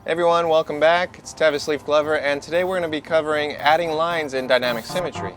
Hey everyone, welcome back. It's Tavis Leaf Glover, and today we're going to be covering adding lines in dynamic symmetry.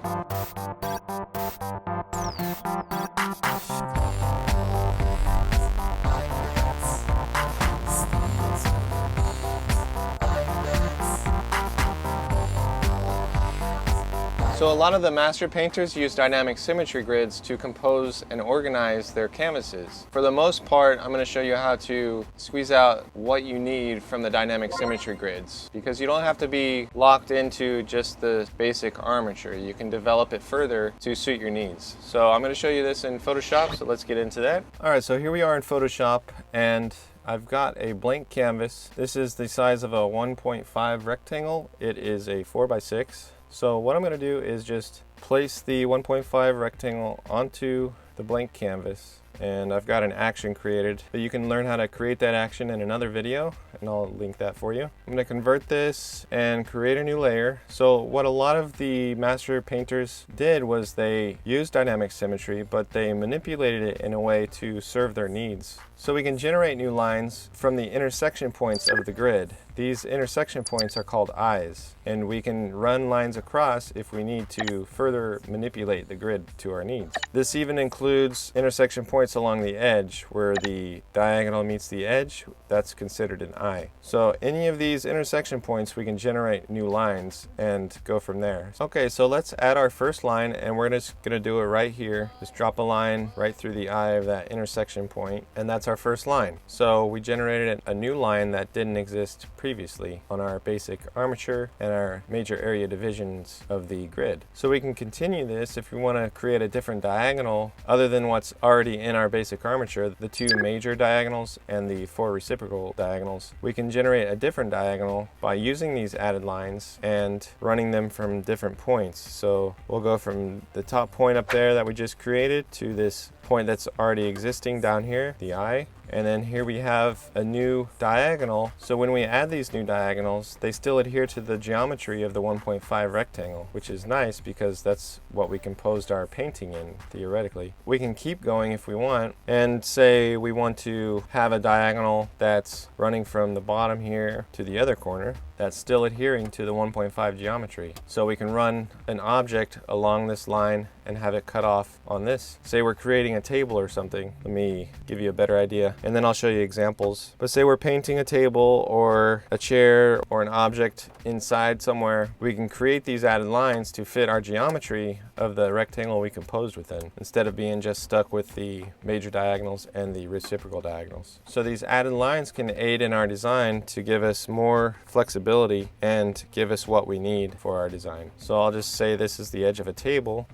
So a lot of the master painters use dynamic symmetry grids to compose and organize their canvases. For the most part, I'm going to show you how to squeeze out what you need from the dynamic symmetry grids, because you don't have to be locked into just the basic armature. You can develop it further to suit your needs. So I'm going to show you this in Photoshop, so let's get into that. Alright, so here we are in Photoshop, and I've got a blank canvas. This is the size of a 1.5 rectangle. It is a 4x6. So what I'm going to do is just place the 1.5 rectangle onto the blank canvas, and I've got an action created, but you can learn how to create that action in another video, and I'll link that for you. I'm going to convert this and create a new layer. So what a lot of the master painters did was they used dynamic symmetry, but they manipulated it in a way to serve their needs. So we can generate new lines from the intersection points of the grid. These intersection points are called eyes, and we can run lines across if we need to further manipulate the grid to our needs. This even includes intersection points along the edge where the diagonal meets the edge. That's considered an eye. So any of these intersection points, we can generate new lines and go from there. Okay, so let's add our first line, and we're just going to do it right here. Just drop a line right through the eye of that intersection point, and that's our first line. So we generated a new line that didn't exist previously on our basic armature and our major area divisions of the grid. So we can continue this if we want to create a different diagonal other than what's already in our basic armature, the two major diagonals and the four reciprocal diagonals. We can generate a different diagonal by using these added lines and running them from different points. So we'll go from the top point up there that we just created to this point that's already existing down here, the eye. And then here we have a new diagonal. So when we add these new diagonals, they still adhere to the geometry of the 1.5 rectangle, which is nice because that's what we composed our painting in, theoretically. We can keep going if we want, and say we want to have a diagonal that's running from the bottom here to the other corner that's still adhering to the 1.5 geometry. So we can run an object along this line and have it cut off on this. Say we're creating a table or something. Let me give you a better idea, and then I'll show you examples. But say we're painting a table or a chair or an object inside somewhere. We can create these added lines to fit our geometry of the rectangle we composed within, instead of being just stuck with the major diagonals and the reciprocal diagonals. So these added lines can aid in our design to give us more flexibility and give us what we need for our design. So I'll just say this is the edge of a table.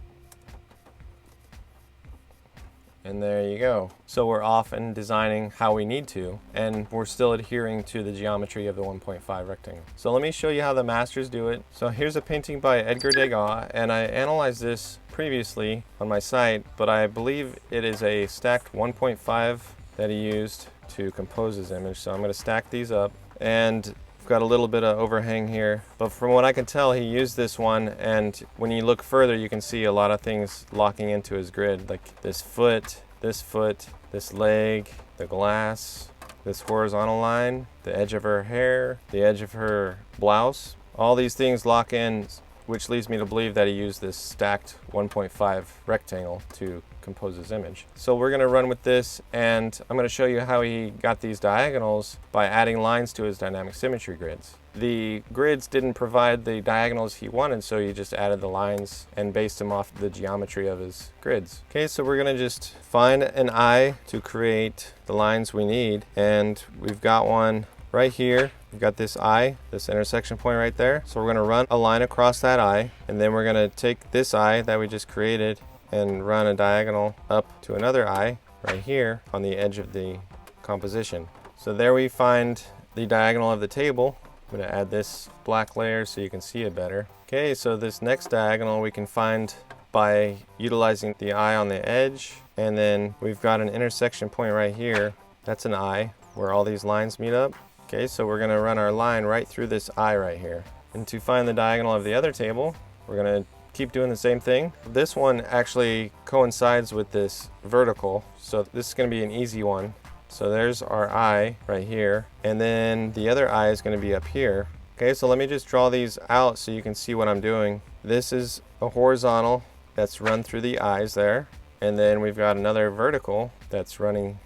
And there you go. So we're often designing how we need to, and we're still adhering to the geometry of the 1.5 rectangle. So let me show you how the masters do it. So here's a painting by Edgar Degas, and I analyzed this previously on my site, but I believe it is a stacked 1.5 that he used to compose his image. So I'm going to stack these up, and got a little bit of overhang here, but from what I can tell, he used this one, and when you look further you can see a lot of things locking into his grid, like this foot, this leg, the glass, this horizontal line, the edge of her hair, the edge of her blouse. All these things lock in, which leads me to believe that he used this stacked 1.5 rectangle to compose his image. So we're going to run with this, and I'm going to show you how he got these diagonals by adding lines to his dynamic symmetry grids. The grids didn't provide the diagonals he wanted, so he just added the lines and based them off the geometry of his grids. Okay, so we're going to just find an eye to create the lines we need, and we've got one right here. We've got this eye, this intersection point right there. So we're going to run a line across that eye, and then we're going to take this eye that we just created and run a diagonal up to another eye right here on the edge of the composition. So there we find the diagonal of the table. I'm going to add this black layer so you can see it better. Okay, so this next diagonal we can find by utilizing the eye on the edge, and then we've got an intersection point right here. That's an eye where all these lines meet up. Okay, so we're going to run our line right through this eye right here. And to find the diagonal of the other table, we're going to keep doing the same thing. This one actually coincides with this vertical, so this is going to be an easy one. So there's our eye right here, and then the other eye is going to be up here. Okay, so let me just draw these out so you can see what I'm doing. This is a horizontal that's run through the eyes there, and then we've got another vertical that's running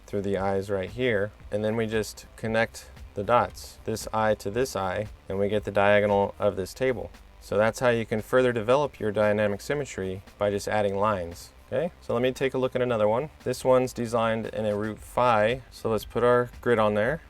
through the eyes right here, and then we just connect the dots, this eye to this eye, and we get the diagonal of this table. So that's how you can further develop your dynamic symmetry, by just adding lines. Okay, so let me take a look at another one. This one's designed in a root phi, so let's put our grid on there.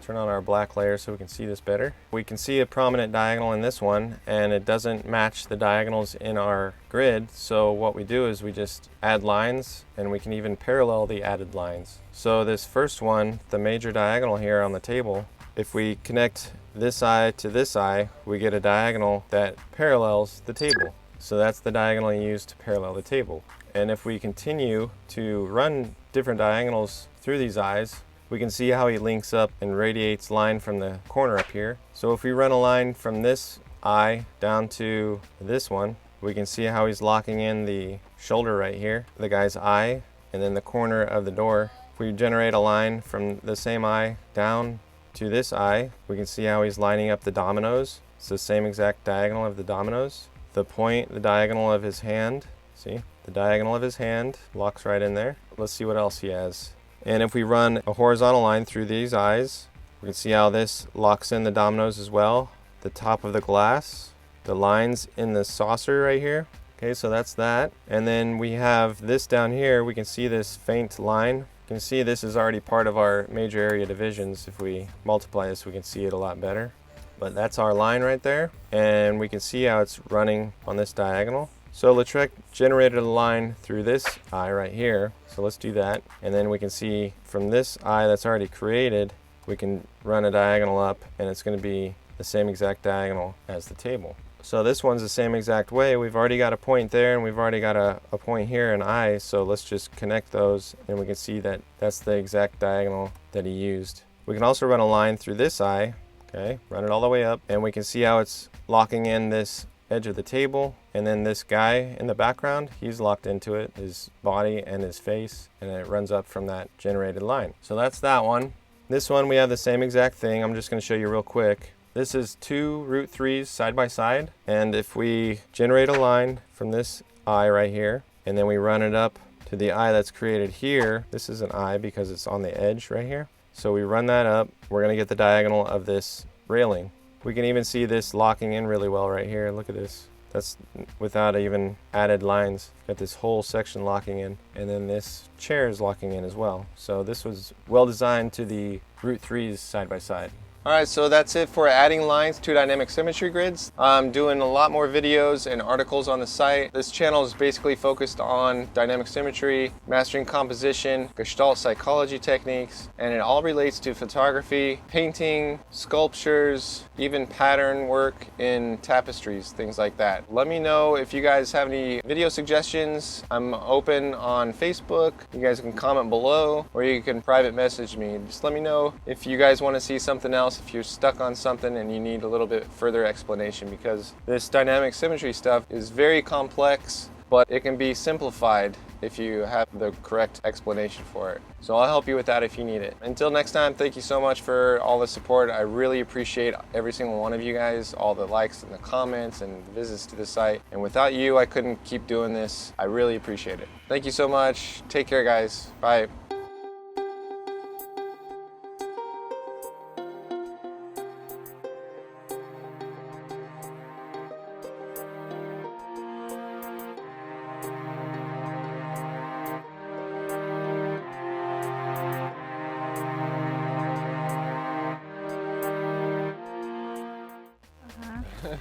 Turn on our black layer so we can see this better. We can see a prominent diagonal in this one, and it doesn't match the diagonals in our grid, so what we do is we just add lines, and we can even parallel the added lines. So this first one, the major diagonal here on the table, if we connect this eye to this eye, we get a diagonal that parallels the table. So that's the diagonal you use to parallel the table. And if we continue to run different diagonals through these eyes, we can see how he links up and radiates line from the corner up here. So if we run a line from this eye down to this one, we can see how he's locking in the shoulder right here, the guy's eye, and then the corner of the door. If we generate a line from the same eye down to this eye, we can see how he's lining up the dominoes. It's the same exact diagonal of the dominoes. The point, the diagonal of his hand, see? The diagonal of his hand locks right in there. Let's see what else he has. And if we run a horizontal line through these eyes, we can see how this locks in the dominoes as well. The top of the glass, the lines in the saucer right here. Okay, so that's that. And then we have this down here. We can see this faint line. You can see this is already part of our major area divisions. If we multiply this, we can see it a lot better. But that's our line right there. And we can see how it's running on this diagonal. So Lautrec generated a line through this eye right here. So let's do that. And then we can see from this eye that's already created, we can run a diagonal up, and it's going to be the same exact diagonal as the table. So this one's the same exact way. We've already got a point there, and we've already got a point here, an eye. So let's just connect those, and we can see that that's the exact diagonal that he used. We can also run a line through this eye. Okay, run it all the way up, and we can see how it's locking in this edge of the table, and then this guy in the background, he's locked into it, his body and his face, and it runs up from that generated line. So that's that one. This one we have the same exact thing. I'm just going to show you real quick. This is two root 3s side by side, and if we generate a line from this eye right here, and then we run it up to the eye that's created here, this is an eye because it's on the edge right here. So we run that up, we're going to get the diagonal of this railing. We can even see this locking in really well right here. Look at this. That's without even added lines. Got this whole section locking in, and then this chair is locking in as well. So this was well designed to the root 3s side by side. All right, so that's it for adding lines to dynamic symmetry grids. I'm doing a lot more videos and articles on the site. This channel is basically focused on dynamic symmetry, mastering composition, gestalt psychology techniques, and it all relates to photography, painting, sculptures, even pattern work in tapestries, things like that. Let me know if you guys have any video suggestions. I'm open on Facebook. You guys can comment below, or you can private message me. Just let me know if you guys want to see something else, if you're stuck on something and you need a little bit further explanation, because this dynamic symmetry stuff is very complex, but it can be simplified if you have the correct explanation for it. So I'll help you with that if you need it. Until next time, thank you so much for all the support. I really appreciate every single one of you guys, all the likes and the comments and the visits to the site. And without you, I couldn't keep doing this. I really appreciate it. Thank you so much. Take care, guys. Bye. Uh-huh.